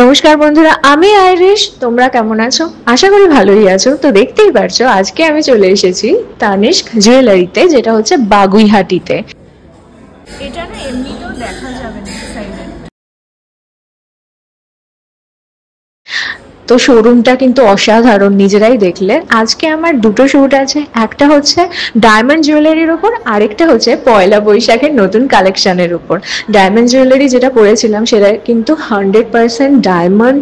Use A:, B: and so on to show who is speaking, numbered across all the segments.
A: নমস্কার বন্ধুরা, আমি আইরিশ। তোমরা কেমন আছো? আশা করি ভালোই আছো। তো দেখতেই পারছো আজকে আমি চলে এসেছি তানিষ্ক জুয়েলারিতে, যেটা হচ্ছে বাগুইহাটিতে। এটা না এমনিতেও দেখা যাবে না সাইডে। তো শোরুমটা কিন্তু অসাধারণ, নিজেরাই দেখলে। আজকে আমার দুটো শ্যুট আছে, একটা হচ্ছে ডায়মন্ড জুয়েলারির উপর, আরেকটা হচ্ছে পয়লা বৈশাখের নতুন কালেকশনের উপর। ডায়মন্ড জুয়েলারি যেটা পরেছিলাম সেটা কিন্তু 100% ডায়মন্ড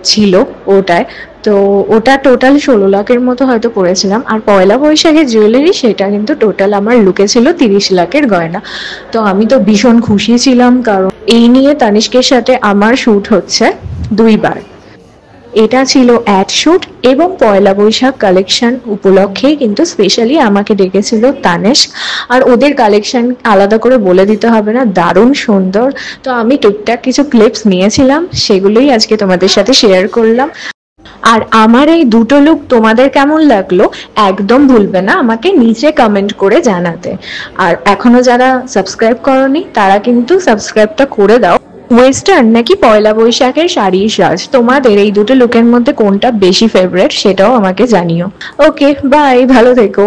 A: ছিল ওটায়। তো ওটা টোটাল 16 লাখের মতো হয়তো পড়েছিলাম। আর পয়লা বৈশাখের জুয়েলারি সেটা কিন্তু টোটাল আমার লুকে ছিল 30 লাখের গয়না। তো আমি তো ভীষণ খুশি ছিলাম, কারণ এই নিয়ে তানিষ্কের সাথে আমার শ্যুট হচ্ছে দুইবার। এটা ছিল অ্যাড শুট, এবং পয়লা বৈশাখ কালেকশন উপলক্ষে কিন্তু স্পেশালি আমাকে ডেকেছিল তানিষ্ক। আর ওদের কালেকশন আলাদা করে বলে দিতে হবে না, দারুণ সুন্দর। তো আমি টুকটাক কিছু ক্লিপস নিয়েছিলাম, সেগুলোই আজকে তোমাদের সাথে শেয়ার করলাম। আর আমার এই দুটো লুক তোমাদের কেমন লাগলো একদম ভুলবে না আমাকে নিচে কমেন্ট করে জানাতে। আর এখনো যারা সাবস্ক্রাইব করনি তারা কিন্তু সাবস্ক্রাইবটা করে দাও। ওয়েস্টার্ন নাকি পয়লা বৈশাখের শাড়ির সাজ, তোমাদের এই দুটো লুকের মধ্যে কোনটা বেশি ফেভারিট সেটাও আমাকে জানিও। ওকে, বাই, ভালো থেকো।